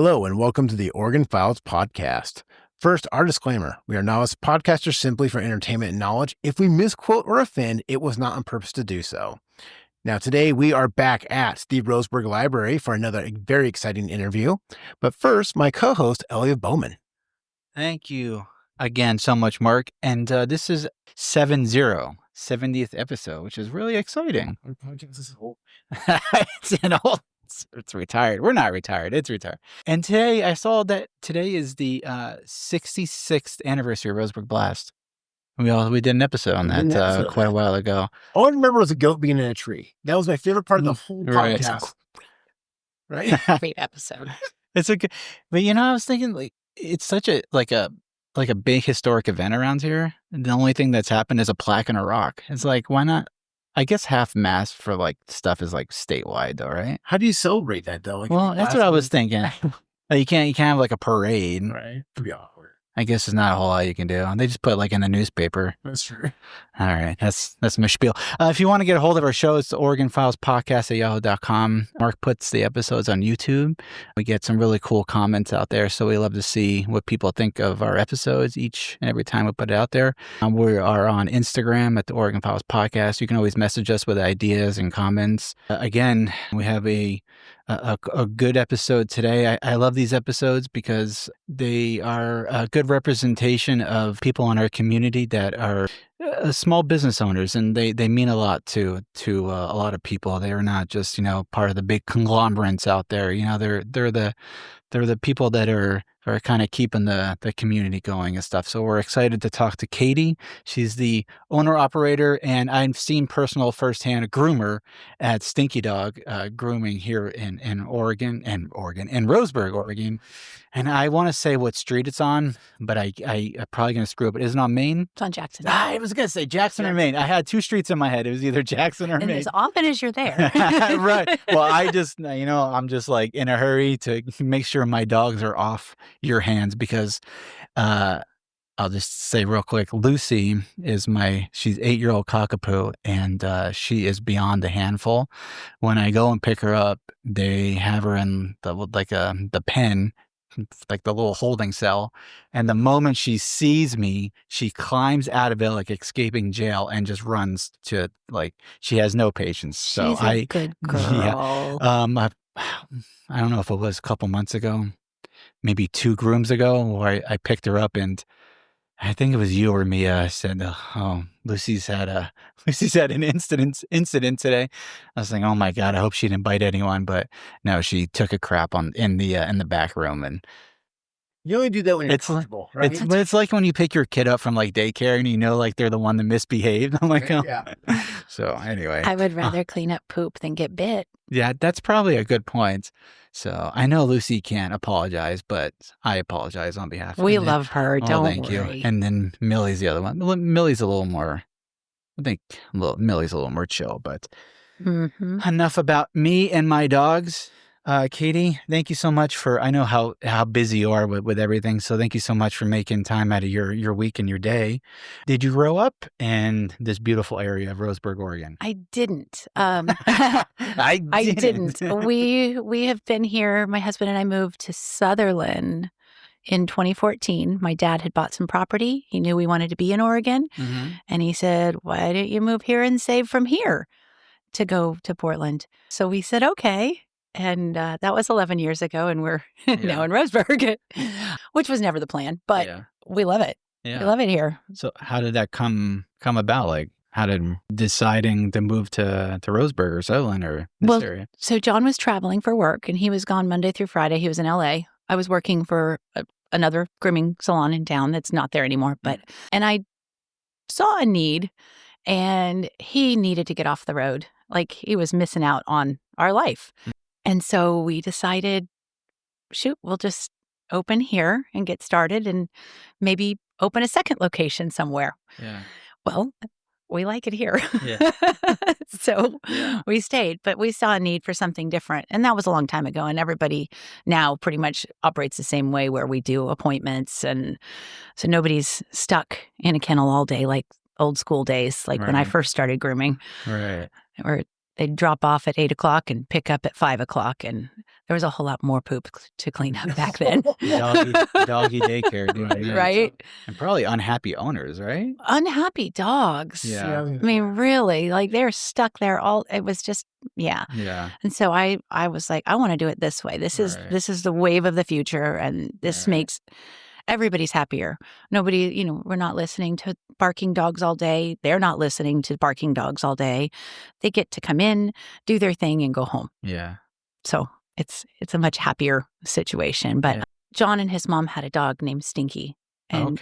Hello, and welcome to the Oregon Files podcast. First, our disclaimer. We are novice podcasters simply for entertainment and knowledge. If we misquote or offend, it was not on purpose to do so. Now, today we are back at the Roseburg Library for another very exciting interview. But first, my co-host, Elliot Bowman. Thank you again so much, Mark. And this is 70th episode, which is really exciting. Our podcast is old. It's retired. We're not retired. It's retired. And today I saw that today is the 66th anniversary of Roseburg Blast. We did an episode on that quite a while ago. All I remember was a goat being in a tree. That was my favorite part of the whole podcast. Right? Great episode. It's a good, but I was thinking like it's such a big historic event around here. And the only thing that's happened is a plaque and a rock. It's like, why not? I guess half mast for like stuff is like statewide though, right? How do you celebrate that though? Like, well, that's what I was thinking. You can't have like a parade. Right. It'd be awkward. I guess there's not a whole lot you can do. They just put like in the newspaper. That's true. All right. That's my spiel. If you want to get a hold of our show, it's the Oregon Files Podcast at yahoo.com. Mark puts the episodes on YouTube. We get some really cool comments out there. So we love to see what people think of our episodes each and every time we put it out there. We are on Instagram at the Oregon Files Podcast. You can always message us with ideas and comments. Again, we have a good episode today. I love these episodes because they are a good representation of people in our community that are small business owners, and they mean a lot to a lot of people. They are not just part of the big conglomerates out there. They're the people that are kind of keeping the community going and stuff. So we're excited to talk to Katie. She's the owner-operator, and I've seen personal firsthand a groomer at Stinky Dog Grooming here in Roseburg, Oregon. And I want to say what street it's on, but I'm probably going to screw up. It isn't on Main? It's on Jackson. I was going to say Jackson or Main. I had two streets in my head. It was either Jackson or and Main. as often as you're there. Right. Well, I just, I'm just like in a hurry to make sure my dogs are off your hands because I'll just say real quick, Lucy is she's 8-year-old cockapoo, and she is beyond a handful. When I go and pick her up, they have her in the pen, like the little holding cell. And the moment she sees me, she climbs out of it like escaping jail and just runs to she has no patience. So She's a good girl. Yeah. I don't know if it was a couple months ago, maybe 2 grooms ago, where I picked her up, and I think it was you or Mia said, "Oh, Lucy's had an incident today." I was like, "Oh my God, I hope she didn't bite anyone." But no, she took a crap in the back room, and you only do that when you're comfortable, right? It's like when you pick your kid up from daycare and they're the one that misbehaved. I'm like, oh. Yeah. So anyway, I would rather clean up poop than get bit. Yeah, that's probably a good point. So I know Lucy can't apologize, but I apologize on behalf of her. We love her. Don't thank worry. You. And then Millie's the other one. Millie's a little more, I think Millie's a little more chill, but enough about me and my dogs. Katie, thank you so much I know how busy you are with everything. So thank you so much for making time out of your week and your day. Did you grow up in this beautiful area of Roseburg, Oregon? I didn't. I didn't. We have been here. My husband and I moved to Sutherland in 2014. My dad had bought some property. He knew we wanted to be in Oregon. Mm-hmm. And he said, "Why don't you move here and save from here to go to Portland?" So we said, okay. And that was 11 years ago, and we're now in Roseburg, which was never the plan, but we love it. Yeah. We love it here. So how did that come about? How did deciding to move to Roseburg or Sutherland or this area? So John was traveling for work, and he was gone Monday through Friday. He was in LA. I was working for another grooming salon in town that's not there anymore, and I saw a need, and he needed to get off the road. He was missing out on our life. And so we decided, we'll just open here and get started and maybe open a second location somewhere. Yeah. Well, we like it here. Yeah. So we stayed, but we saw a need for something different. And that was a long time ago. And everybody now pretty much operates the same way, where we do appointments. And so nobody's stuck in a kennel all day like old school days, when I first started grooming. Right. Or they'd drop off at 8 o'clock and pick up at 5 o'clock. And There was a whole lot more poop to clean up back then. Doggy daycare, dude. Right? And probably unhappy owners, right? Unhappy dogs. Yeah. I mean, really, like they're stuck there it was just, yeah. Yeah. And so I was like, I want to do it this way. This is the wave of the future. And this makes everybody's happier. Nobody, we're not listening to barking dogs all day. They're not listening to barking dogs all day. They get to come in, do their thing, and go home. Yeah. So it's a much happier situation. But John and his mom had a dog named Stinky. And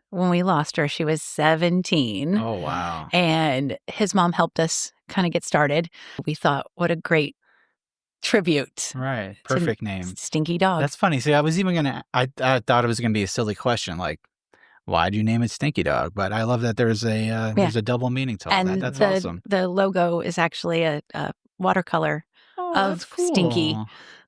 when we lost her, she was 17. Oh, wow. And his mom helped us kind of get started. We thought, what a great tribute. Right. Perfect name. Stinky dog. That's funny. See, I was even going to, I thought it was going to be a silly question, like, why'd you name it Stinky Dog? But I love that there's a double meaning to all that. That's awesome. The logo is actually a watercolor of Stinky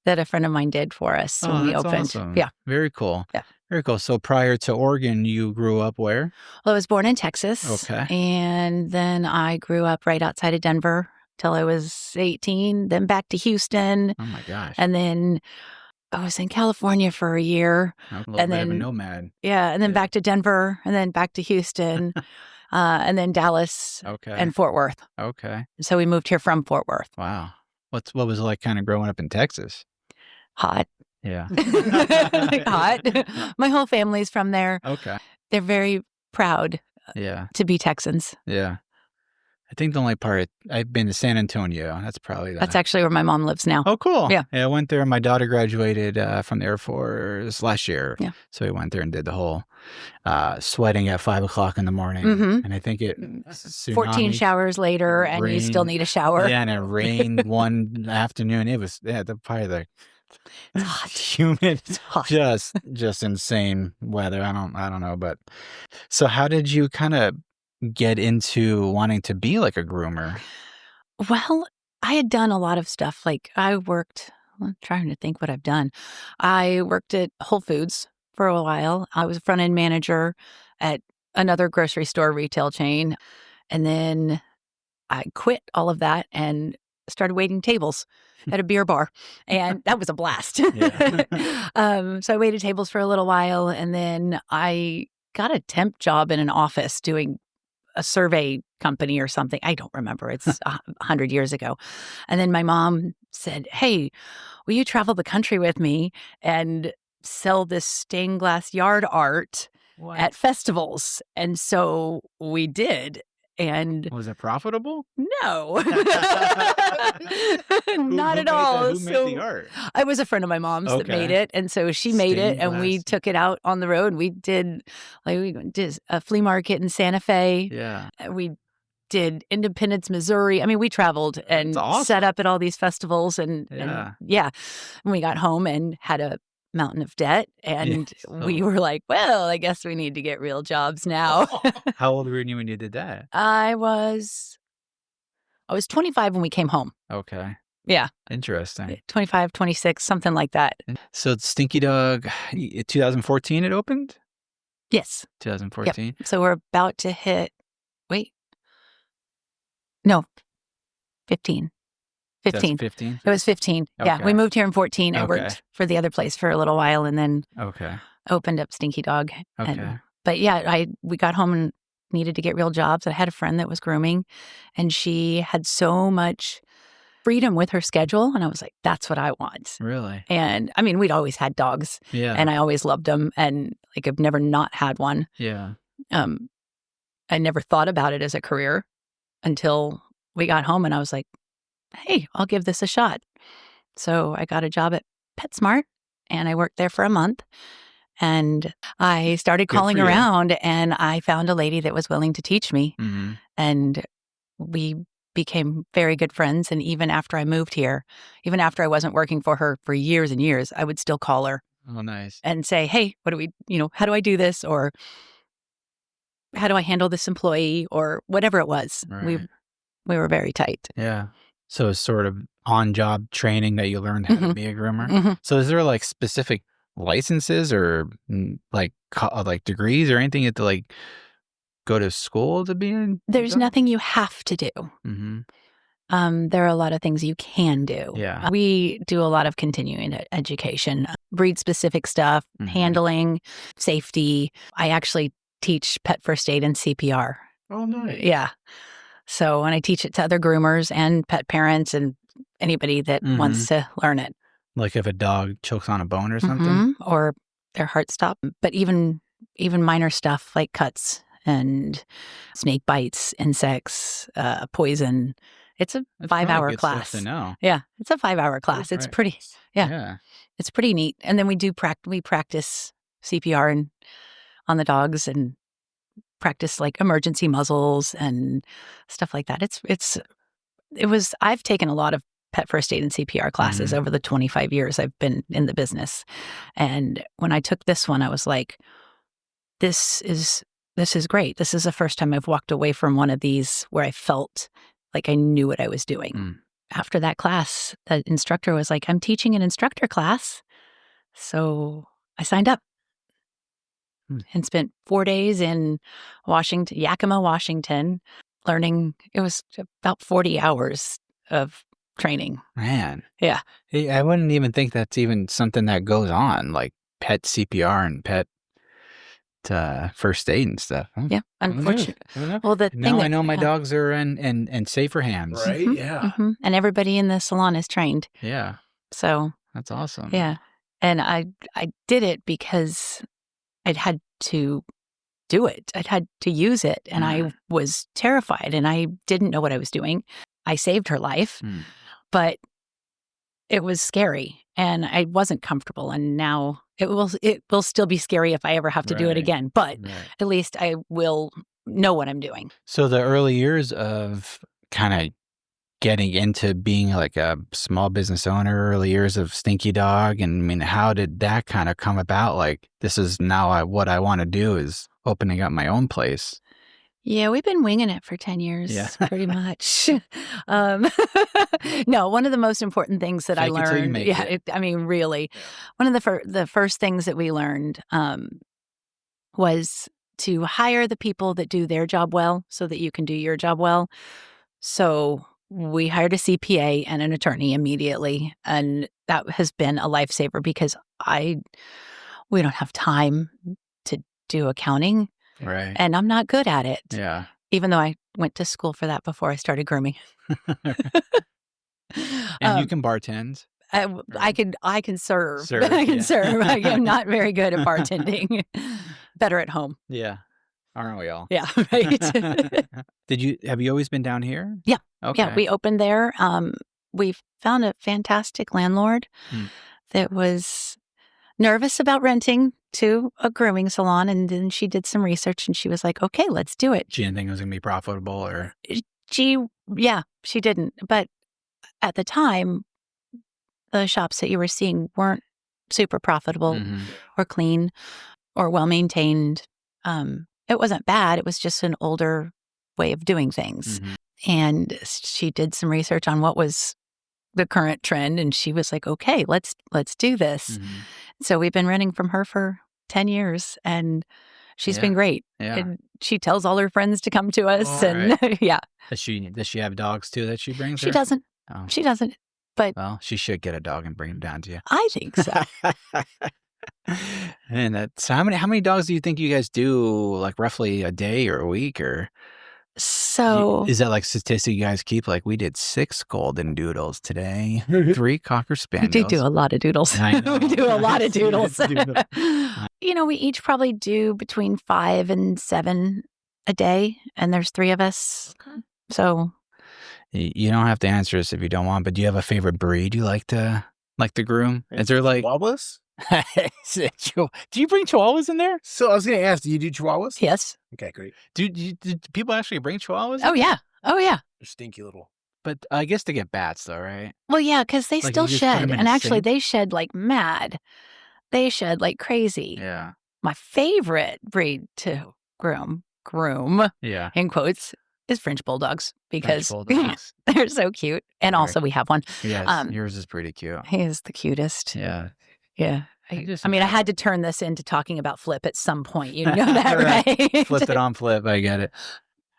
that a friend of mine did for us when we opened. Awesome. Yeah. Very cool. Yeah. Very cool. So prior to Oregon, you grew up where? Well, I was born in Texas. Okay. And then I grew up right outside of Denver till I was 18, then back to Houston. Oh my gosh. And then I was in California for a year. A little bit of a nomad. Yeah. And then back to Denver and then back to Houston and then Dallas and Fort Worth. Okay. So we moved here from Fort Worth. Wow. What was it like kind of growing up in Texas? Hot. Yeah. Hot. My whole family's from there. Okay. They're very proud to be Texans. Yeah. I think the only part, I've been to San Antonio. That's probably That's actually where my mom lives now. Oh, cool. Yeah. I went there. My daughter graduated from the Air Force last year. Yeah. So we went there and did the whole sweating at 5 o'clock in the morning. Mm-hmm. And I think 14 showers later and you still need a shower. Yeah, and it rained one afternoon. It was, probably the it's hot. Humid, it's hot. Just insane weather. I don't know. But so how did you kind of get into wanting to be like a groomer? Well, I had done a lot of stuff. Like I'm trying to think what I've done. I worked at Whole Foods for a while. I was a front end manager at another grocery store retail chain. And then I quit all of that and started waiting tables at a beer bar. And that was a blast. So I waited tables for a little while. And then I got a temp job in an office doing a survey company or something. I don't remember. It's 100 years ago. And then my mom said, hey, will you travel the country with me and sell this stained glass yard art at festivals? And so we did. And was it profitable? No, not at all. Who made the art? It was a friend of my mom's that made it, and so she made it, and we took it out on the road. We did a flea market in Santa Fe. Yeah, we did Independence, Missouri. I mean, we traveled and set up at all these festivals, and we got home and had a mountain of debt, and we were like, well, I guess we need to get real jobs now. How old were you when you did that? I was 25 when we came home. Okay. Yeah. Interesting. 25, 26, something like that. So Stinky Dog, 2014 it opened? Yes. 2014. Yep. So we're about to hit, 15. 15? It was 15. Okay. Yeah. We moved here in 14. I worked for the other place for a little while and then opened up Stinky Dog. Okay. But yeah, we got home and needed to get real jobs. I had a friend that was grooming and she had so much freedom with her schedule. And I was like, that's what I want. Really? And I mean, we'd always had dogs. Yeah. And I always loved them. And like, I've never not had one. Yeah. I never thought about it as a career until we got home and I was like, hey, I'll give this a shot. So I got a job at PetSmart and I worked there for a month and I started calling around and I found a lady that was willing to teach me. Mm-hmm. And we became very good friends. And even after I moved here, even after I wasn't working for her for years and years, I would still call her. Oh, nice. And say, hey, what do we, how do I do this? Or how do I handle this employee or whatever it was. Right. We were very tight. Yeah. So it's sort of on-job training that you learned how to be a groomer. Mm-hmm. So is there like specific licenses or like degrees or anything you have to like go to school to be in? There's nothing you have to do. Mm-hmm. There are a lot of things you can do. Yeah. We do a lot of continuing education, breed-specific stuff, handling, safety. I actually teach pet first aid and CPR. Oh, nice. Yeah. So, and I teach it to other groomers and pet parents and anybody that wants to learn it. Like if a dog chokes on a bone or something? Or their heart stop. But even minor stuff like cuts and snake bites, insects, poison. It's a 5-hour good class. Stuff to know. Yeah, it's a 5-hour class. It's pretty. Yeah, it's pretty neat. And then we practice CPR on the dogs and practice like emergency muzzles and stuff like that. I've taken a lot of pet first aid and CPR classes over the 25 years I've been in the business. And when I took this one, I was like, this is great. This is the first time I've walked away from one of these where I felt like I knew what I was doing. After that class, the instructor was like, I'm teaching an instructor class. So I signed up and spent 4 days in Yakima, Washington, learning. It was about 40 hours of training. Man. Yeah. Hey, I wouldn't even think that's even something that goes on, like pet CPR and pet first aid and stuff. Yeah, unfortunately. Well, now I know my dogs are in safer hands. Right? Yeah. And everybody in the salon is trained. Yeah. So that's awesome. Yeah. And I did it because I'd had to do it. I'd had to use it. And I was terrified and I didn't know what I was doing. I saved her life, but it was scary and I wasn't comfortable. And now it will still be scary if I ever have to do it again. But at least I will know what I'm doing. So the early years of kind of getting into being like a small business owner, early years of Stinky Dog, and I mean, how did that kind of come about? Like, this is now what I want to do is opening up my own place. Yeah, we've been winging it for 10 years, pretty much. No, one of the most important things that I learned, really, one of the first things that we learned was to hire the people that do their job well so that you can do your job well. So we hired a CPA and an attorney immediately, and that has been a lifesaver because we don't have time to do accounting. Right. And I'm not good at it. Yeah. Even though I went to school for that before I started grooming. And you can bartend. I can serve. Serve, I can yeah. serve. I am not very good at bartending. Better at home. Yeah. Aren't we all? Yeah, right. Have you always been down here? Yeah. Okay. Yeah, we opened there. We found a fantastic landlord that was nervous about renting to a grooming salon, and then she did some research and she was like, okay, let's do it. She didn't think it was going to be profitable, or? She didn't. But at the time, the shops that you were seeing weren't super profitable or clean or well-maintained. It wasn't bad. It was just an older way of doing things. And she did some research on what was the current trend, and she was like, okay, let's do this. So we've been renting from her for 10 years, and she's been great. Yeah. And she tells all her friends to come to us. Does she have dogs too that she brings? She doesn't. Oh. She doesn't. But well, she should get a dog and bring him down to you. I think so. And so how many dogs do you think you guys do, like roughly a day or a week, or? So is that like statistic you guys keep? Like, we did 6 golden doodles today, 3 cocker spaniels. We do a lot of doodles. I know. We do a lot of doodles. We each probably do between 5 and 7 a day, and there's 3 of us. Okay. So you don't have to answer this if you don't want, but do you have a favorite breed you like to groom? Is there like Chihuahuas? Do you bring Chihuahuas in there? So I was going to ask, do you do Chihuahuas? Yes. Okay, great. Do people actually bring Chihuahuas? Oh, yeah. Oh, yeah. They're stinky little. But I guess to get bats, though, right? Well, yeah, because they Like, still you just put 'em shed. in And a actually, sink? they shed like mad. They shed like crazy. Yeah. My favorite breed to groom, Yeah. in quotes, is French Bulldogs because French bulldogs. they're so cute. And Very also we have one. Yes, yours is pretty cute. He is the cutest. Yeah. Yeah. I I had to turn this into talking about Flip at some point. You know that, right? Flip it on Flip. I get it.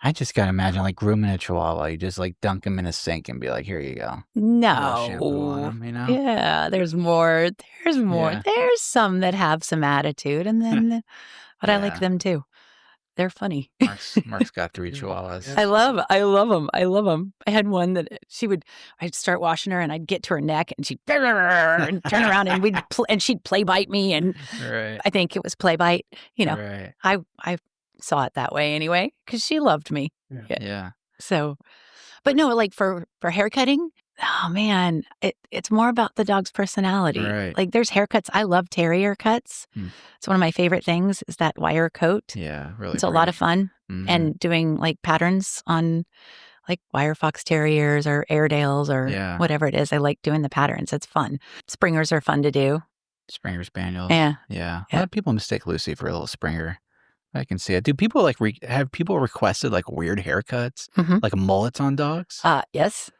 I just gotta imagine like grooming a Chihuahua. You just like dunk him in a sink and be like, "Here you go." A little shampoo on No. him, you know? Yeah, there's more. There's more. Yeah. There's some that have some attitude, and then, but I like Yeah. them too. They're funny. Mark's got 3 Chihuahuas. I love them. I love them. I had one that I'd start washing her and I'd get to her neck and she'd and turn around and and she'd play bite me. And Right. I think it was play bite. Right. I saw it that way anyway because she loved me. Yeah. So, but no, like for hair cutting, oh man, it's more about the dog's personality. Right. Like there's haircuts. I love terrier cuts. It's one of my favorite things is that wire coat. Yeah. Really. It's a lot of fun. Mhm. And doing like patterns on like wire fox terriers or Airedales or Yeah. whatever it is. I like doing the patterns. It's fun. Springers are fun to do. Springer Spaniels. Yeah. Yeah. A Yeah. lot of people mistake Lucy for a little Springer. I can see it. Do people like have people requested like weird haircuts, Mhm. like mullets on dogs? Yes.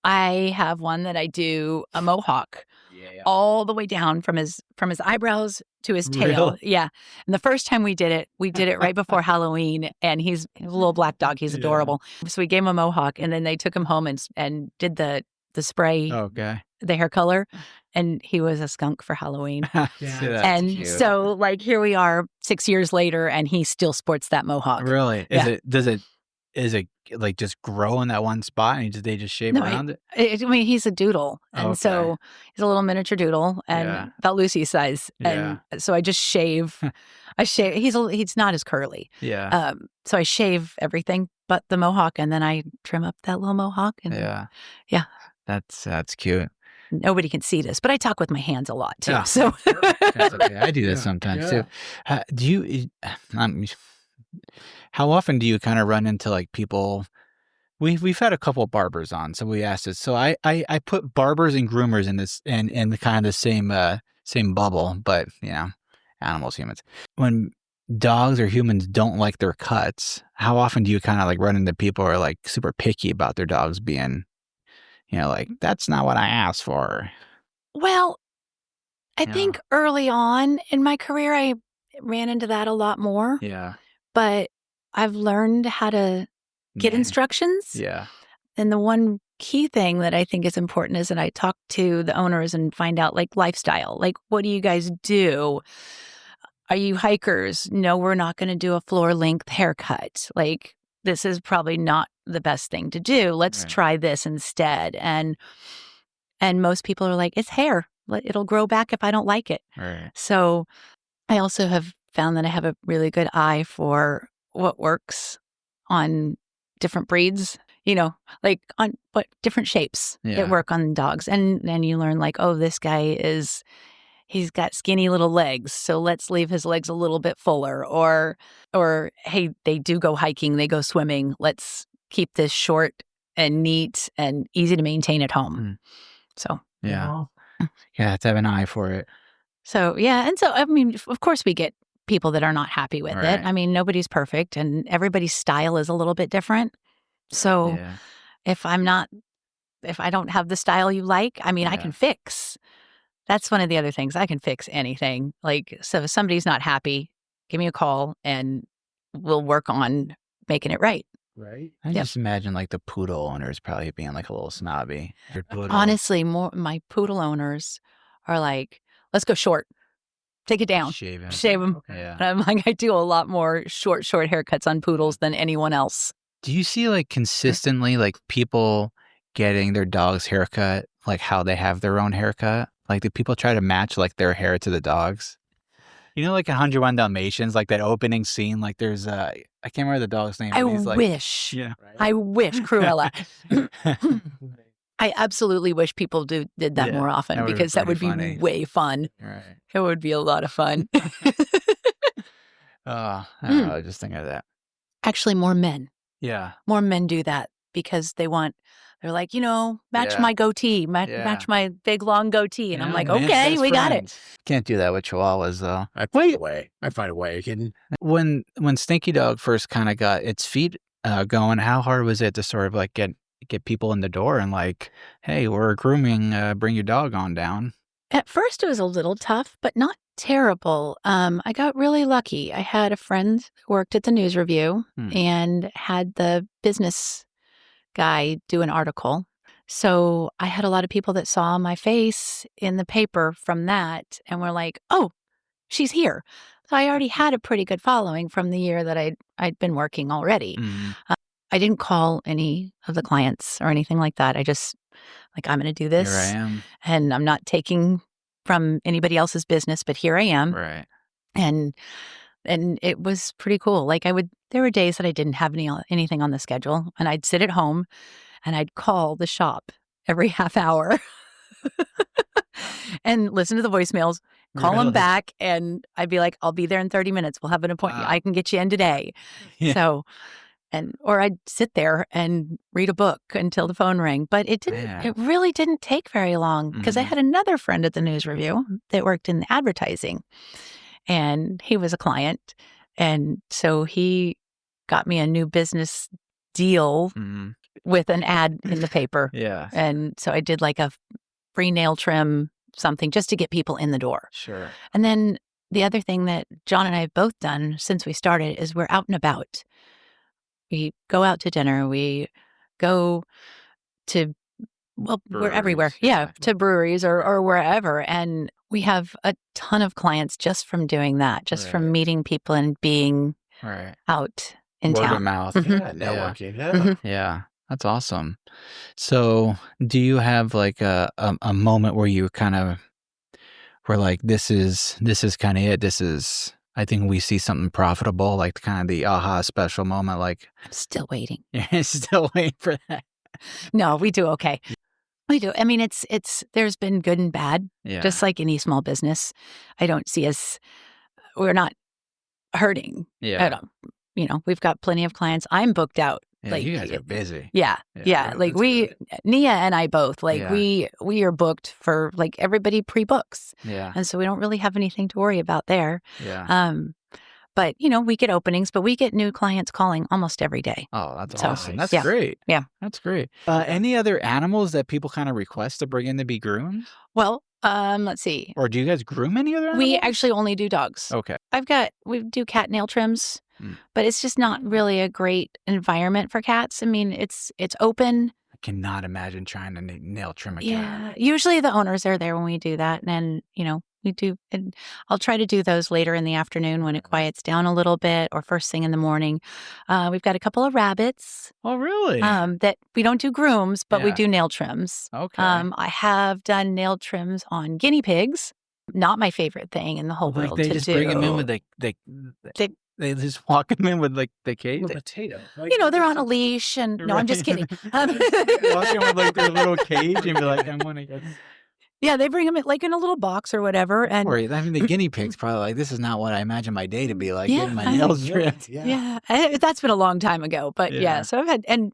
I have one that I do a mohawk Yeah. all the way down from his eyebrows to his tail. Really? Yeah. And the first time we did it right before Halloween, and he's a little black dog. He's adorable. So we gave him a mohawk, and then they took him home and did the spray, Okay. the hair color, and he was a skunk for Halloween. See, that's And cute. so like here we are 6 years later, and he still sports that mohawk. Really? Yeah. Is it like just grow in that one spot and they just shave No, around it? I mean, he's a doodle. And Okay. so he's a little miniature doodle and Yeah. about Lucy's size. And so I just shave. He's not as curly. Yeah. So I shave everything but the mohawk, and then I trim up that little mohawk. And Yeah. That's cute. nobody can see this, but I talk with my hands a lot too. Yeah. So That's okay. I do this sometimes too. Do you? How often do you kind of run into like people? We've had a couple of barbers on, so we asked this. So I put barbers and groomers in this in the kind of the same bubble, but animals, humans. When dogs or humans don't like their cuts, how often do you kind of like run into people who are like super picky about their dogs being, like that's not what I asked for? well, I Yeah. think early on in my career, I ran into that a lot more, Yeah. but I've learned how to get Man. instructions. Yeah. And the one key thing that I think is important is that I talk to the owners and find out like lifestyle. Like, what do you guys do? Are you hikers? No, we're not going to do a floor length haircut. Like, this is probably not the best thing to do. Let's Right. try this instead. And most people are like, it's hair. It'll grow back if I don't like it. Right. So I also have found that I have a really good eye for what works on different breeds, like on what different shapes Yeah. that work on dogs. And then you learn like, oh, this guy he's got skinny little legs, so let's leave his legs a little bit fuller. Or hey, they do go hiking, they go swimming. Let's keep this short and neat and easy to maintain at home. So Yeah. Yeah, have to have an eye for it. So, yeah. And so, I mean, of course, we get people that are not happy with Right. it. I mean, nobody's perfect and everybody's style is a little bit different. So, Yeah. if I don't have the style you like, I mean, I Yeah. can fix. That's one of the other things. I can fix anything. Like, so if somebody's not happy, give me a call and we'll work on making it right. Right. I Yep. just imagine like the poodle owners probably being like a little snobby. Your poodle. Honestly, my poodle owners are like, let's go short. Take it down. Shave him. Shave them. Yeah. And I'm like, I do a lot more short haircuts on poodles than anyone else. Do you see like consistently like people getting their dog's haircut, like how they have their own haircut? Like do people try to match like their hair to the dog's? Like 101 Dalmatians, like that opening scene, like there's I can't remember the dog's name. I but he's like, wish. Yeah. I wish, Cruella. I absolutely wish people did that Yeah, more often that would be because that would pretty be funny. way fun. Right. It would be a lot of fun. I don't know. I just think of that. Actually, more men Yeah. do that because they're like, match Yeah. my goatee, match Yeah. my big long goatee. And I'm Yeah, like, man's okay, best we got it. friends. Can't do that with Chihuahuas though. I find a way. Are you kidding? When Stinky Dog first kind of got its feet going, how hard was it to sort of like get people in the door and like, hey, we're grooming, bring your dog on down? At first, it was a little tough, but not terrible. I got really lucky. I had a friend who worked at the News Review and had the business guy do an article. So I had a lot of people that saw my face in the paper from that and were like, oh, she's here. So I already had a pretty good following from the year that I'd been working already. I didn't call any of the clients or anything like that. I just, like, I'm going to do this. Here I am. And I'm not taking from anybody else's business, but here I am. Right. And it was pretty cool. Like, there were days that I didn't have anything on the schedule, and I'd sit at home and I'd call the shop every half hour and listen to the voicemails, call them back, and I'd be like, I'll be there in 30 minutes. We'll have an appointment. Wow. I can get you in today. Yeah. So, or I'd sit there and read a book until the phone rang. But it really didn't take very long because I had another friend at the News Review that worked in advertising, and he was a client. And so he got me a new business deal with an ad in the paper. Yeah. And so I did like a free nail trim, something just to get people in the door. Sure. And then the other thing that John and I have both done since we started is we're out and about. We go out to dinner. We go to, well, we're everywhere. Yeah, to breweries or wherever. And we have a ton of clients just from doing that, just from meeting people and being out in Word town. of mouth. Yeah, networking. Yeah. That's awesome. So do you have like a moment where you kind of were like, this is kind of it. I think we see something profitable, like kind of the aha special moment. Like, I'm still waiting. You're still waiting for that. No, we do okay. We do. I mean, there's been good and bad, just like any small business. I don't see we're not hurting. Yeah. We've got plenty of clients. I'm booked out. Yeah, like, you guys are busy. Yeah. Like Nia and I both, like we are booked for, like, everybody pre-books. Yeah. And so we don't really have anything to worry about there. Yeah. But, we get openings, but we get new clients calling almost every day. Oh, that's awesome. That's yeah. great. Yeah. That's great. Any other animals that people kind of request to bring in to be groomed? Well, let's see. Or do you guys groom any other animals? We actually only do dogs. Okay. We do cat nail trims, but it's just not really a great environment for cats. I mean, it's open. I cannot imagine trying to nail trim a cat. Yeah. Usually the owners are there when we do that. And, we do, and I'll try to do those later in the afternoon when it quiets down a little bit, or first thing in the morning. We've got a couple of rabbits. Oh, really? That we don't do grooms, but we do nail trims. Okay. I have done nail trims on guinea pigs. Not my favorite thing in the whole world to do. They just bring them in with they just walk them in with like the cage. With a potato. They're on a leash, and no, I'm just kidding. Walk in with like their little cage and be like, I want to get. Yeah, they bring them in a little box or whatever. And the guinea pig's probably like, this is not what I imagine my day to be like. Getting my nails trimmed. Yeah. That's been a long time ago, but so I've had, and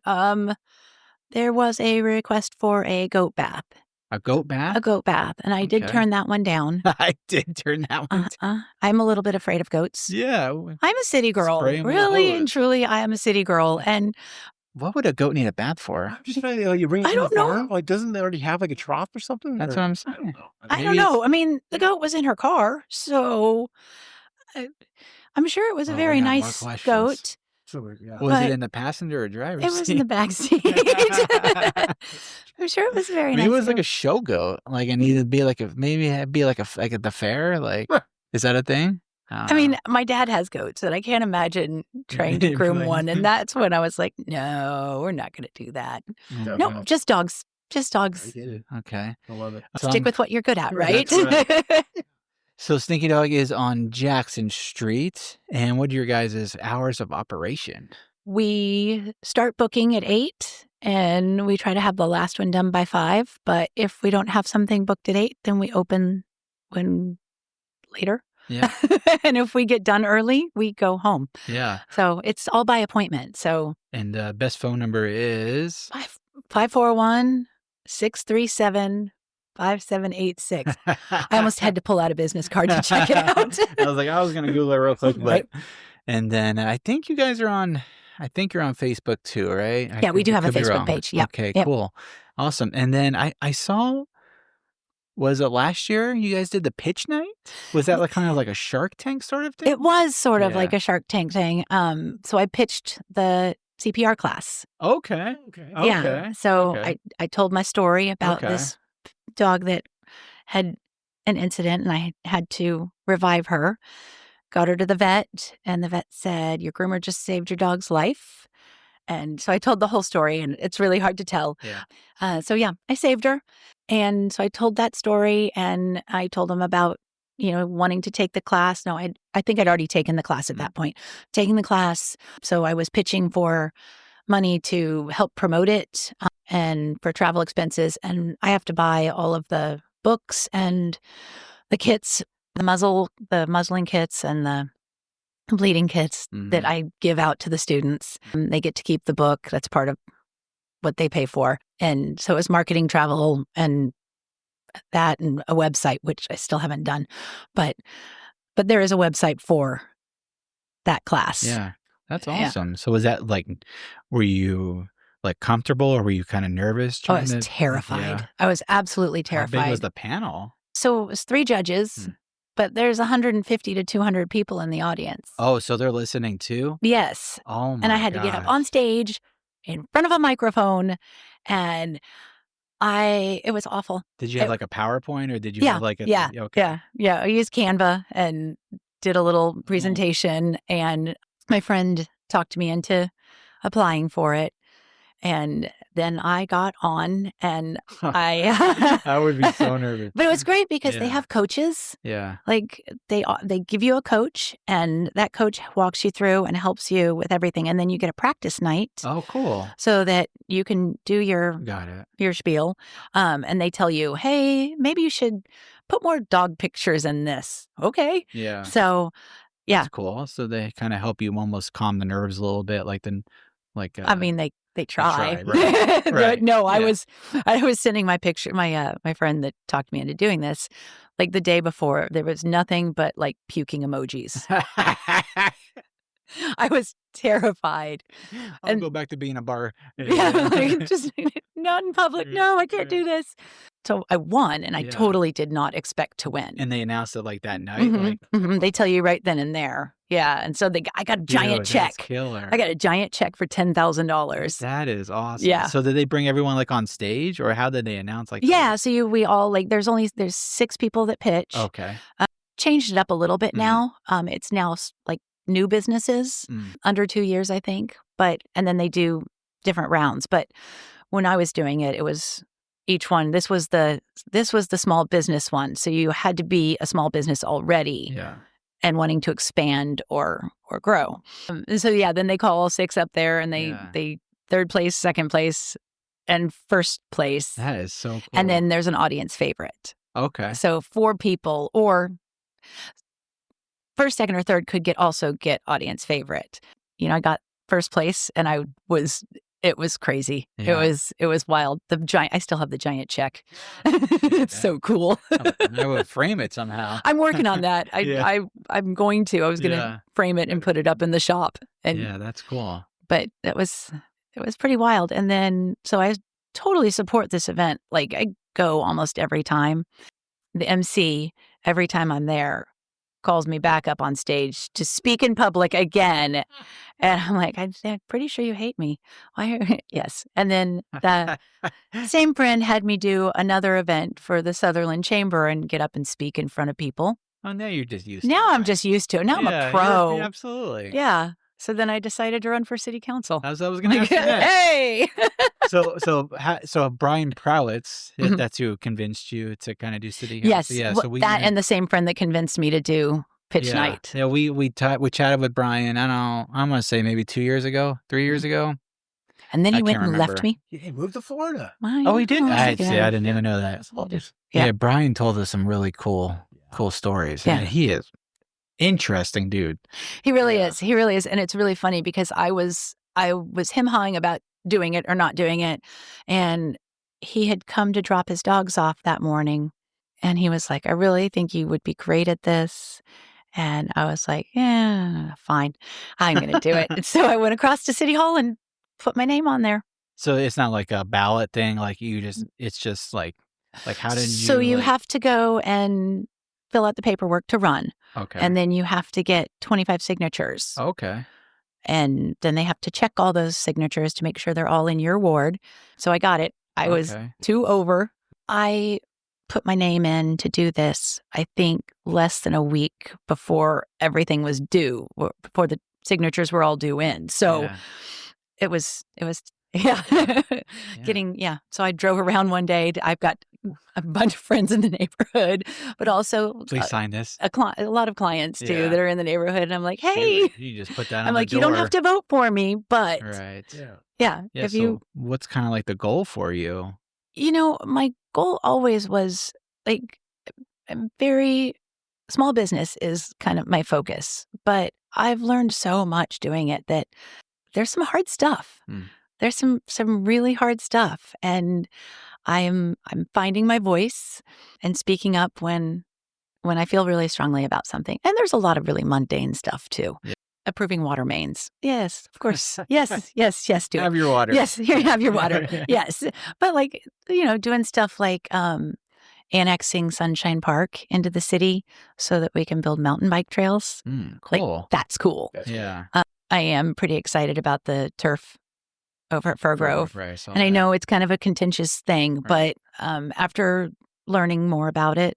there was a request for a goat bath. A goat bath? A goat bath, and I did turn that one down. I did turn that one down. I'm a little bit afraid of goats. Yeah. I'm a city girl. Really and truly, I am a city girl. And what would a goat need a bath for? I'm just trying to, you bring it to the farm? Like, doesn't it already have like a trough or something? That's what I'm saying. I don't know. I mean, the goat was in her car, so I'm sure it was a very nice goat. Was it in the passenger or driver's seat? It was in the back seat. I'm sure it was very nice. Maybe it was like a show goat. Like, it needed to be like maybe it'd be like at the fair. Like, is that a thing? I mean, my dad has goats, and I can't imagine trying to groom one. And that's when I was like, no, we're not going to do that. No, just dogs. Just dogs. I get it. Okay. I love it. Stick with what you're good at, right? So Stinky Dog is on Jackson Street. And what are your guys' hours of operation? We start booking at 8, and we try to have the last one done by 5. But if we don't have something booked at 8, then we open later. Yeah. And if we get done early, we go home. Yeah. So it's all by appointment. So. And best phone number is? 541-637-5786. I almost had to pull out a business card to check it out. I was like, I was going to Google it real quick. But, and then I think you guys are on, you're on Facebook too, right? Yeah, we do have a Facebook page. Yeah. Okay, cool. Awesome. And then I saw Was it last year you guys did the pitch night? Was that like kind of like a Shark Tank sort of thing? It was sort of Yeah. like a Shark Tank thing. So I pitched the CPR class. Okay. Yeah. So Okay. I told my story about Okay. this dog that had an incident and I had to revive her. Got her to the vet, and the vet said, "Your groomer just saved your dog's life." And so I told the whole story, and it's really hard to tell. Yeah. So yeah, I saved her. And so I told that story, and I told him about, wanting to take the class. No, I think I'd already taken the class at that point, taking the class. So I was pitching for money to help promote it and for travel expenses. And I have to buy all of the books and the kits, the muzzling kits and the bleeding kits that I give out to the students. They get to keep the book. That's part of what they pay for. And so it was marketing, travel, and that, and a website, which I still haven't done. But there is a website for that class. Yeah. That's awesome. So was that like, were you like comfortable or were you kind of nervous? I was terrified. Yeah. I was absolutely terrified. How big was the panel? So it was 3 judges, but there's 150 to 200 people in the audience. Oh, so they're listening too? Yes. Oh my And I had to get up on stage in front of a microphone, and it was awful. Did you have like a PowerPoint or did you have like a... Yeah. Okay. Yeah. I used Canva and did a little presentation, and my friend talked me into applying for it. And then I got on, and I would be so nervous. But it was great because they have coaches. Yeah. Like they give you a coach, and that coach walks you through and helps you with everything. And then you get a practice night. Oh, cool. So that you can do your spiel. And they tell you, hey, maybe you should put more dog pictures in this. Okay. Yeah. So, yeah. That's cool. So they kind of help you almost calm the nerves a little bit. I mean, they try. Right. Right. No, I was sending my picture, my friend that talked me into doing this, like the day before, there was nothing but like puking emojis. I was terrified. I'll go back to being a bar. Yeah, like, just not in public. No, I can't do this. So I won, and I totally did not expect to win. And they announced it like that night. They tell you right then and there. Yeah, and so I got a giant check. That's killer. I got a giant check for $10,000. That is awesome. Yeah. So did they bring everyone like on stage, or how did they announce like? Yeah. So we all like there's 6 people that pitch. Okay. Changed it up a little bit now. It's now like new businesses under 2 years, I think. And then they do different rounds. But when I was doing it, it was each one. This was the small business one. So you had to be a small business already. Yeah. And wanting to expand or grow. And so, then they call all 6 up there, and they 3rd place, 2nd place, and 1st place. That is so cool. And then there's an audience favorite. Okay. So 4 people, or 1st, 2nd, or 3rd could also get audience favorite. I got 1st place, and it was crazy. Yeah. It was wild. I still have the giant check. It's so cool. I would frame it somehow. I'm working on that. I'm going to. I was going to frame it and put it up in the shop. And, yeah, that's cool. But it was pretty wild. And then, so I totally support this event. Like, I go almost every time. The MC, every time I'm there, calls me back up on stage to speak in public again. And I'm like, I'm pretty sure you hate me. Why? Yes. And then the same friend had me do another event for the Sutherland Chamber and get up and speak in front of people. Oh, now you're just used to it. Now I'm just used to it. Now I'm a pro. Absolutely. Yeah. So then I decided to run for city council. That's what I was going to ask you next. Hey! So Brian Prowitz, that's who convinced you to kind of do city council. Yes. Yeah. So and the same friend that convinced me to do pitch night. Yeah. We chatted with Brian. I don't know. I'm going to say maybe 2 years ago, 3 years ago. And then he went and left me. He moved to Florida. Oh, he did? I didn't even know that. Yeah. Brian told us some really cool stories. Yeah. And he is interesting dude. He really is. He really is. And it's really funny because I was him-hawing about doing it or not doing it. And he had come to drop his dogs off that morning. And he was like, I really think you would be great at this. And I was like, yeah, fine. I'm going to do it. And so I went across to City Hall and put my name on there. So it's not like a ballot thing. Like it's just like Like, how did you? So you like- have to go and fill out the paperwork to run. Okay. And then you have to get 25 signatures. Okay. And then they have to check all those signatures to make sure they're all in your ward. So I got it. I was Okay. 2 over. I put my name in to do this, I think, less than a week before everything was due, before the signatures were all due in. So Yeah. it was getting, So I drove around one day. I've got a bunch of friends in the neighborhood, but also Please sign this. a lot of clients too Yeah. that are in the neighborhood. And I'm like, hey, You just put that on I'm the like, you don't door. have to vote for me, but Right. yeah, Yeah. if So you, what's kind of like the goal for you? my goal always was like very small business is kind of my focus, but I've learned so much doing it that there's some hard stuff. There's some really hard stuff, and I'm finding my voice and speaking up when I feel really strongly about something. And there's a lot of really mundane stuff too. Yeah. Approving water mains. Yes, of course. Yes, do it. Have your water. Yes, here, have your water. Yes. But like, doing stuff like annexing Sunshine Park into the city so that we can build mountain bike trails. Cool. Like, that's cool. Yeah. I am pretty excited about the turf over at Fir Grove. Right. And I know it's kind of a contentious thing, but after learning more about it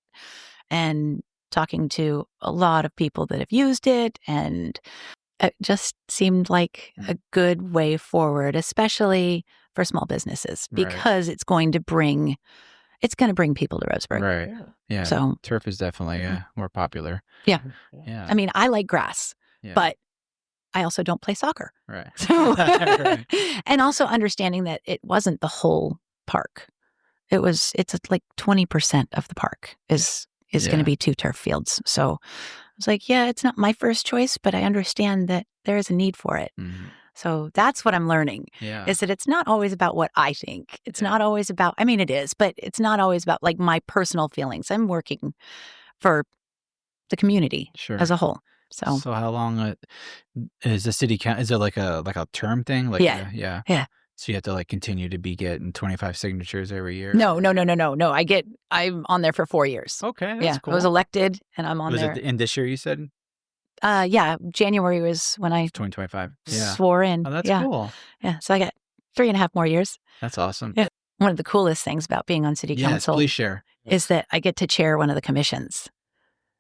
and talking to a lot of people that have used it, and it just seemed like a good way forward, especially for small businesses, because it's going to bring people to Roseburg. Right. Yeah. So turf is definitely more popular. Yeah. Yeah. I mean, I like grass, but I also don't play soccer. Right. So, and also understanding that it wasn't the whole park. It's like 20% of the park is going to be 2 turf fields. So I was like, it's not my first choice, but I understand that there is a need for it. So that's what I'm learning, is that it's not always about what I think. It's not always about, I mean, it is, but it's not always about like my personal feelings. I'm working for the community as a whole. So how long is the city count? Is it like a term thing? Like Yeah. So you have to like continue to be getting 25 signatures every year? No. I'm on there for 4 years. Okay, that's cool. I was elected and I'm on Was there. it in this year you said? January was when I 2025. Yeah. swore in. Oh, that's cool. Yeah, so I got 3.5 more years. That's awesome. Yeah. One of the coolest things about being on city council please share. is that I get to chair one of the commissions.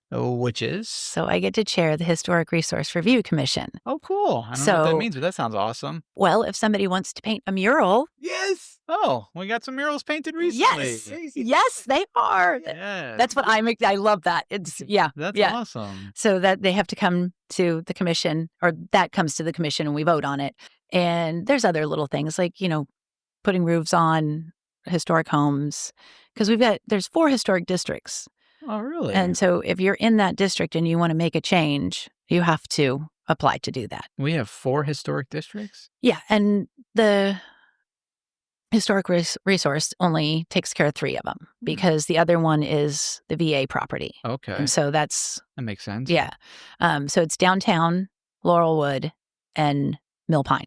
Oh, which is? So I get to chair the Historic Resource Review Commission. Oh, cool. I don't know what that means, but that sounds awesome. Well, if somebody wants to paint a mural. Yes. Oh, we got some murals painted recently. Yes, they are. Yes. That's what I love that. It's That's awesome. So that they have to come to the commission, or that comes to the commission and we vote on it. And there's other little things like, putting roofs on historic homes, because there's 4 historic districts. Oh, really? And so if you're in that district and you want to make a change, you have to apply to do that. We have 4 historic districts? Yeah. And the historic resource only takes care of 3 of them because the other one is the VA property. Okay. And so that makes sense. Yeah. So it's downtown, Laurelwood, and Mill Pine.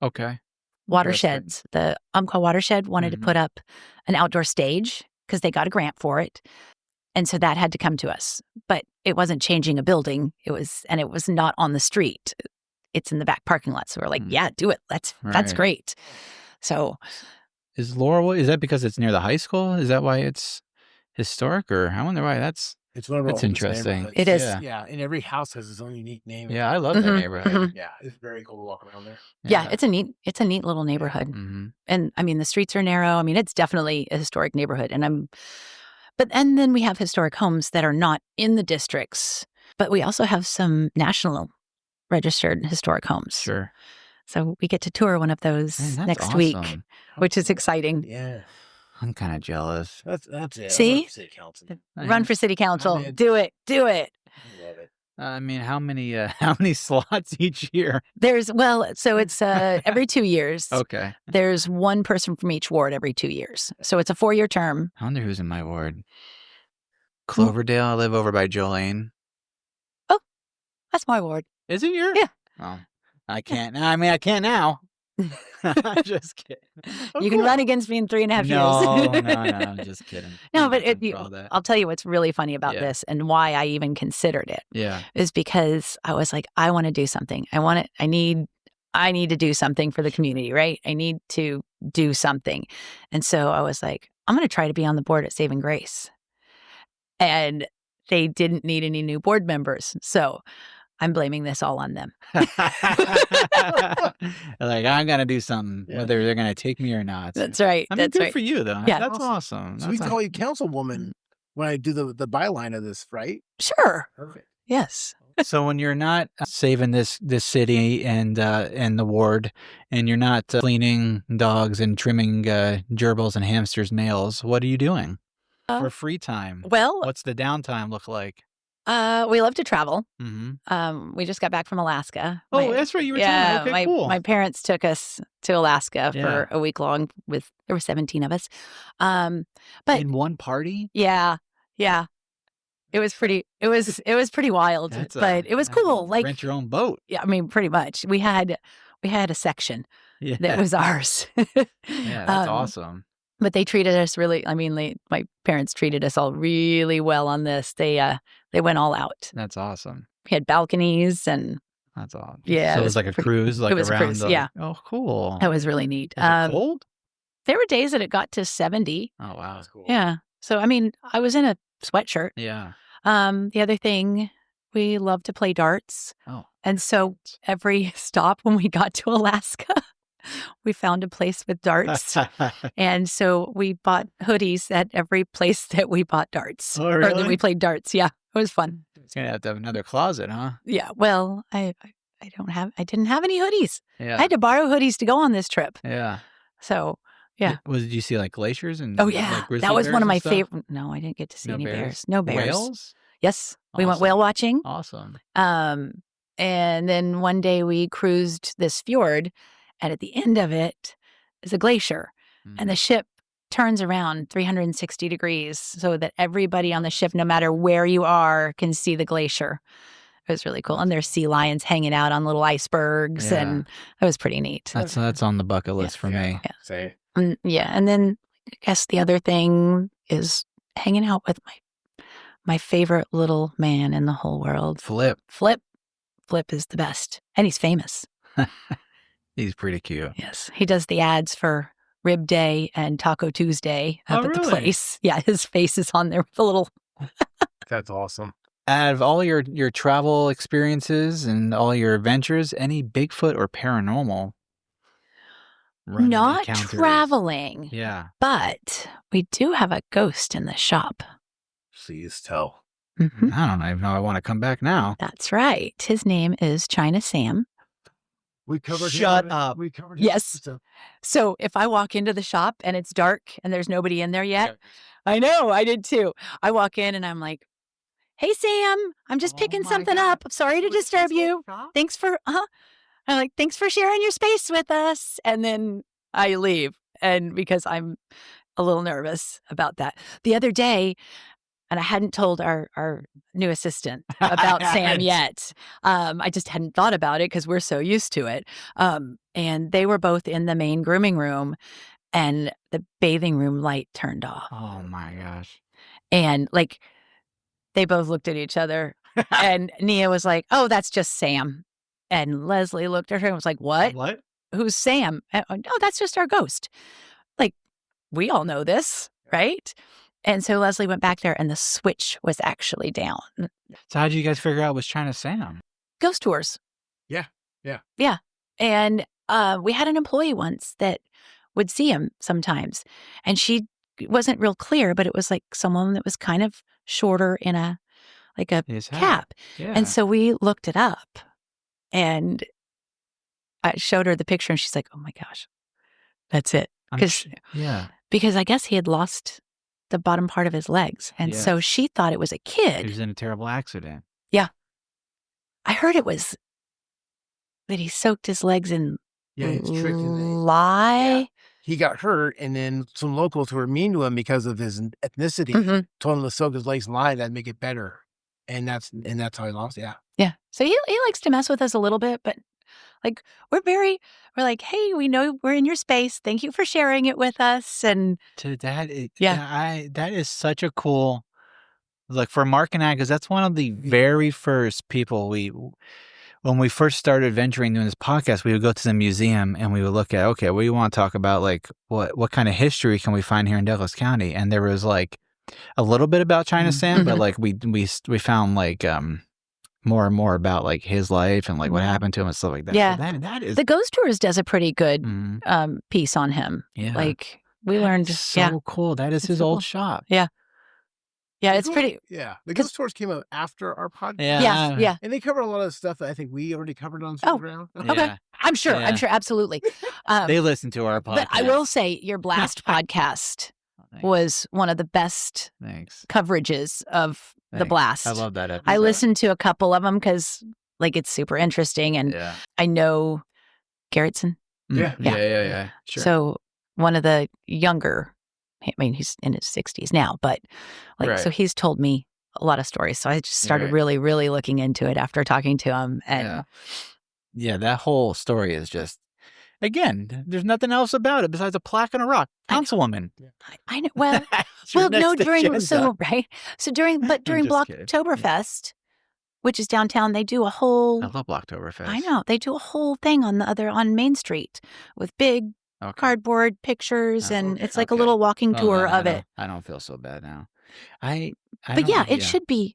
Okay. Watersheds. The Umpqua Watershed wanted to put up an outdoor stage because they got a grant for it. And so that had to come to us. But it wasn't changing a building. It was not on the street. It's in the back parking lot. So we're like, yeah, do it. That's great. So is Laurelwood, is that because it's near the high school? Is that why it's historic? Or I wonder why it's one of our interesting. It is. Yeah. And every house has its own unique name. Yeah, I love that neighborhood. Yeah. It's very cool to walk around there. Yeah, it's a neat little neighborhood. And I mean, the streets are narrow. I mean, it's definitely a historic neighborhood. And then we have historic homes that are not in the districts, but we also have some national registered historic homes. Sure. So we get to tour one of those next week, which is exciting. Yeah. I'm kind of jealous. That's it. See? City council. Run for city council. Do it. I love it. I mean, how many slots each year? So it's every 2 years. Okay. There's one person from each ward every 2 years. So it's a 4-year term. I wonder who's in my ward. Cloverdale. I live over by Jolene. Oh, that's my ward. Is it yours? Yeah. Oh, I can't. I mean, I can't now. I'm just kidding. Oh, You can cool. run against me in 3.5 No, years. no, I'm just kidding. No, I'm but not for all that. I'll tell you what's really funny about Yeah. this and why I even considered it Yeah. is because I was like, I want to do something. I need to do something for the community, right? I need to do something. And so I was like, I'm going to try to be on the board at Saving Grace. And they didn't need any new board members. So I'm blaming this all on them. Like, I'm going to do something, whether they're going to take me or not. That's right. I mean, That's good right. for you, though. Yeah. That's awesome. So we can call you Councilwoman when I do the byline of this, right? Sure. Perfect. Yes. So when you're not saving this city and the ward, and you're not cleaning dogs and trimming gerbils and hamsters' nails, what are you doing for free time? Well, What's the downtime look like? we love to travel. Mm-hmm. We just got back from Alaska. Oh, that's right. You were telling me. Okay, cool. My parents took us to Alaska for a week long. There were 17 of us. But in one party? Yeah. It was pretty. It was pretty wild, but it was cool. Like, rent your own boat. Yeah, I mean, pretty much. We had a section that was ours. Yeah, that's awesome. But they treated us really. I mean, my parents treated us all really well on this. They went all out. That's awesome. We had balconies and. That's awesome. Yeah, so it was like a cruise, like it was around. A cruise, yeah. Oh, cool. That was really neat. Was it cold? There were days that it got to 70. Oh wow, that's cool. Yeah. So I mean, I was in a sweatshirt. Yeah. The other thing, we love to play darts. Oh. And so every stop when we got to Alaska, we found a place with darts. And so we bought hoodies at every place that we bought darts. Oh, really? Or that we played darts. Yeah. It was fun. It's going to have another closet, huh? Yeah. Well, I didn't have any hoodies. Yeah. I had to borrow hoodies to go on this trip. Yeah. So, yeah. Did you see like glaciers and? Oh, yeah. Like that was one of my favorite. favorite. No, I didn't get to see any bears. bears. No bears. Whales? Yes. We went whale watching. Awesome. And then one day we cruised this fjord, and at the end of it is a glacier, and the ship turns around 360 degrees so that everybody on the ship, no matter where you are, can see the glacier. It was really cool. And there's sea lions hanging out on little icebergs, and it was pretty neat. That's on the bucket list for me. Yeah. Say. And then I guess the other thing is hanging out with my favorite little man in the whole world. Flip. Flip is the best. And he's famous. He's pretty cute. Yes. He does the ads for Rib Day and Taco Tuesday up at the place. Yeah, his face is on there with a little. That's awesome. Out of all your travel experiences and all your adventures, any Bigfoot or paranormal? Not encounters? Traveling. Yeah. But we do have a ghost in the shop. Please tell. Mm-hmm. I don't even know. I want to come back now. That's right. His name is China Sam. We covered. Shut up. We covered. Yes. So if I walk into the shop and it's dark and there's nobody in there yet, I know, I did too. I walk in and I'm like, "Hey Sam, I'm just picking something up. I'm sorry to disturb you. Thanks for I'm like, thanks for sharing your space with us." And then I leave, and because I'm a little nervous about that. The other day, and I hadn't told our new assistant about Sam yet. I just hadn't thought about it because we're so used to it. And they were both in the main grooming room, and the bathing room light turned off. Oh my gosh. And like, they both looked at each other, and Nia was like, "Oh, that's just Sam." And Leslie looked at her and was like, "What? What? Who's Sam?" "Oh, that's just our ghost." Like, we all know this, right? And so Leslie went back there, and the switch was actually down. So how did you guys figure out it was China Sam? Ghost tours. Yeah. And we had an employee once that would see him sometimes, and she wasn't real clear, but it was like someone that was kind of shorter in a His hat. cap. Yeah. And so we looked it up, and I showed her the picture, and she's like, "Oh my gosh, that's it." Because I guess he had lost the bottom part of his legs, and so she thought it was a He kid. was in a terrible accident. I heard it was that he soaked his legs in It's tricky. lye. Yeah. He got hurt, and then some locals who were mean to him because of his ethnicity Mhm. told him to soak his legs in lye. That'd make it better, and that's how he lost. Yeah. Yeah. So he likes to mess with us a little bit, but Like we're like, hey, we know we're in your space. Thank you for sharing it with us. And that is such a cool, like for Mark and I, because that's one of the very first people when we first started venturing doing this podcast, we would go to the museum and we would look at, okay, what do you want to talk about? Like what kind of history can we find here in Douglas County? And there was like a little bit about China Sam, but like we found like more and more about like his life and like what happened to him and stuff like that. Yeah. So that is the Ghost Tours does a pretty good piece on him. Yeah. Like we learned. So cool. That is his old shop. Yeah. Yeah, it's pretty. Yeah. The Ghost Tours came out after our podcast. Yeah. And they covered a lot of stuff that I think we already covered on some ground. Okay. I'm sure. Absolutely. They listen to our podcast. But I will say your Blast podcast was one of the best coverages of the Blast. I love that episode. I listened to a couple of them because like it's super interesting. And I know Garrettson. Yeah. Sure. So one of the younger, I mean, he's in his 60s now, but like, so he's told me a lot of stories. So I just started really, really looking into it after talking to him. And that whole story is just, again, there's nothing else about it besides a plaque and a rock. Councilwoman. I know. Well, during Blocktoberfest, which is downtown, they do a whole. I love Blocktoberfest. I know they do a whole thing on Main Street with big cardboard pictures, and it's like a little walking tour of it. I don't feel so bad now. It should be.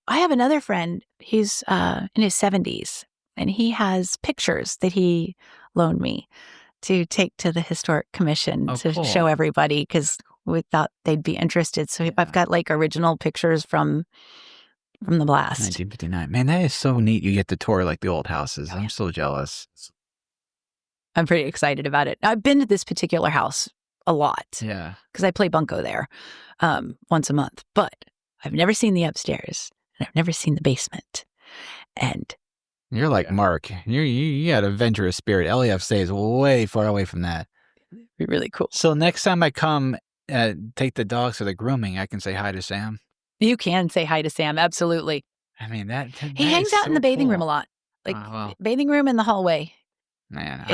I have another friend. He's in his 70s, and he has pictures that he loaned me to take to the Historic Commission to show everybody because we thought they'd be interested. So I've got like original pictures from the Blast. 1959. Man, that is so neat. You get to tour like the old houses. I'm so jealous. I'm pretty excited about it. I've been to this particular house a lot. Yeah. Because I play bunco there once a month. But I've never seen the upstairs. And I've never seen the basement. And you're like Mark. You got a adventurous spirit. LAF stays way far away from that. It'd be really cool. So next time I come take the dogs to the grooming, I can say hi to Sam. You can say hi to Sam. Absolutely. I mean, that he hangs out in the bathing room a lot. Like bathing room in the hallway. Man,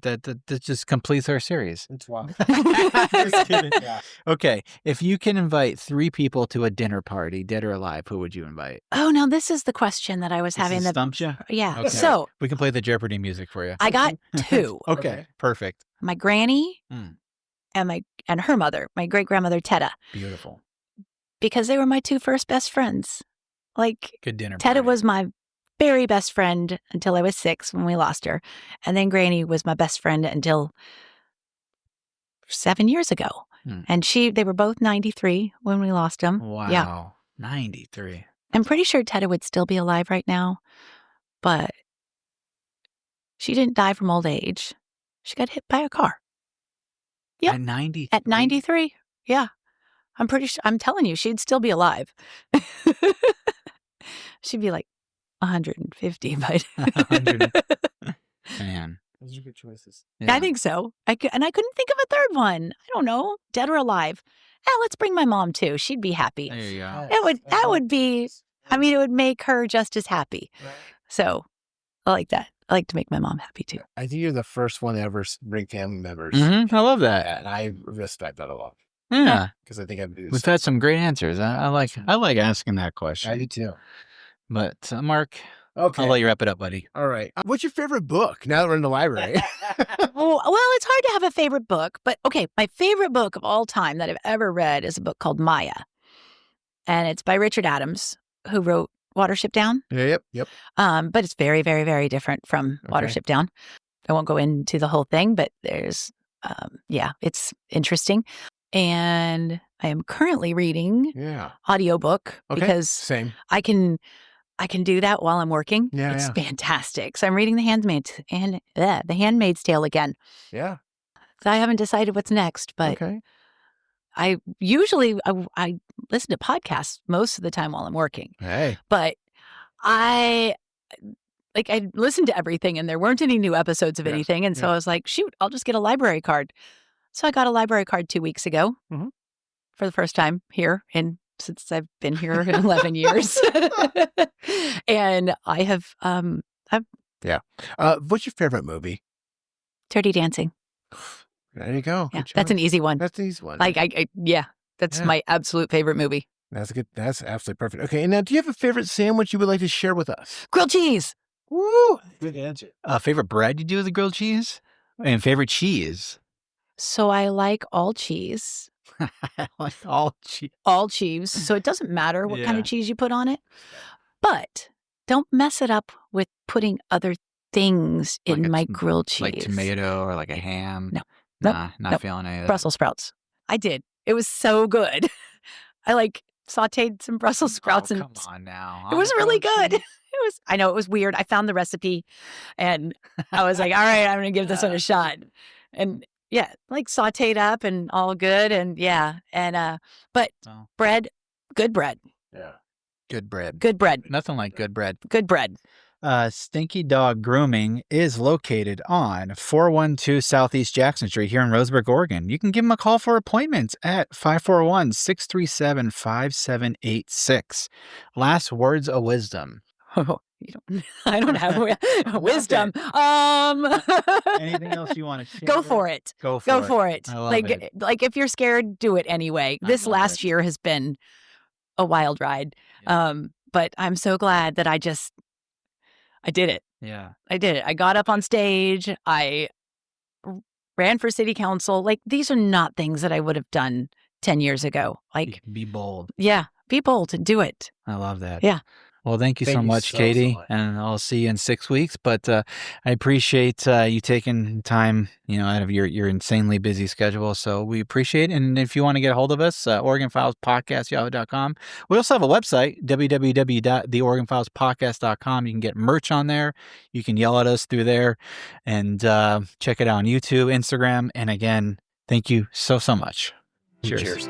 that just completes our series. It's wild. Just kidding. Yeah. Okay, if you can invite 3 people to a dinner party, dead or alive, who would you invite? Oh, now this is the question that I was having. Stumped you? Yeah. Okay. So we can play the Jeopardy music for you. I got 2. Okay, perfect. My granny and her mother, my great grandmother Tetta. Beautiful. Because they were my 2 first best friends. Like good dinner. Tetta was my very best friend until I was 6 when we lost her. And then Granny was my best friend until 7 years ago. And they were both 93 when we lost them. Wow. Yeah. 93. I'm pretty sure Tetta would still be alive right now, but she didn't die from old age. She got hit by a car. Yeah. At 93? At 93. Yeah. I'm telling you, she'd still be alive. She'd be like 150, but 100. Man, those are good choices. Yeah. I think so. I couldn't think of a third one. I don't know, dead or alive. Let's bring my mom too. She'd be happy. There you go. That would be. I mean, it would make her just as happy. Right. So, I like that. I like to make my mom happy too. I think you're the first one to ever bring family members. Mm-hmm. I love that, and I respect that a lot. Yeah, because I think we've had some great answers. I like asking that question. I do too. But Mark, okay, I'll let you wrap it up, buddy. All right. What's your favorite book now that we're in the library? Well, it's hard to have a favorite book, but okay, my favorite book of all time that I've ever read is a book called Maya, and it's by Richard Adams, who wrote Watership Down. Yep. But it's very, very, very different from Watership Down. I won't go into the whole thing, but there's, it's interesting. And I am currently reading audiobook because same. I can do that while I'm working. Yeah, it's fantastic. So I'm reading The Handmaid's Tale again. Yeah. So I haven't decided what's next, but I usually I listen to podcasts most of the time while I'm working. Hey. But I listened to everything and there weren't any new episodes of anything. And so I was like, shoot, I'll just get a library card. So I got a library card 2 weeks ago for the first time here since I've been here in 11 years. And I have I've Yeah. What's your favorite movie? Dirty Dancing. There you go. Yeah, Good that's an choice. easy one. That's an easy one. Like, that's Yeah. my absolute favorite movie. That's good. That's absolutely perfect. Okay, and now do you have a favorite sandwich you would like to share with us? Grilled cheese. Woo! Good answer. Favorite bread you do with the grilled cheese? And favorite cheese? So I like all cheese. I like all cheese. All cheese. So it doesn't matter what kind Yeah. of cheese you put on it. But don't mess it up with putting other things Like in a my tom- grilled cheese. Like tomato or like a ham? No. Nah, not Nope. feeling any of that. Brussels sprouts. I did. It was so good. I like sauteed some Brussels sprouts Oh, and come on now. it was really good. I know it was weird. I found the recipe and I was like, all right, I'm going to give this one a shot. And yeah, like sauteed up and all good. And yeah. And, but Oh. bread, good bread, Yeah. Good bread. good bread, Nothing like good bread. good bread. Stinky Dog Grooming is located on 412 Southeast Jackson Street here in Roseburg, Oregon. You can give them a call for appointments at 541-637-5786. Last words of wisdom. Oh, I don't have wisdom. Anything else you want to share? Go for it. Go for Go it. for it. I love it. Like if you're scared, do it anyway. I This love last it. year has been a wild ride. Yeah. But I'm so glad that I did it. Yeah. I did it. I got up on stage. I ran for city council. Like these are not things that I would have done 10 years ago. Like, Be bold. yeah, be bold and do it. I love that. Yeah. Well, thank you Thank so you much, so Katie, much. and I'll see you in 6 weeks. But I appreciate you taking time, out of your insanely busy schedule. So we appreciate it. And if you want to get a hold of us, Oregon Files Podcast, yahoo.com. We also have a website, www.theoregonfilespodcast.com. You can get merch on there. You can yell at us through there and check it out on YouTube, Instagram. And again, thank you so much. Cheers. Cheers.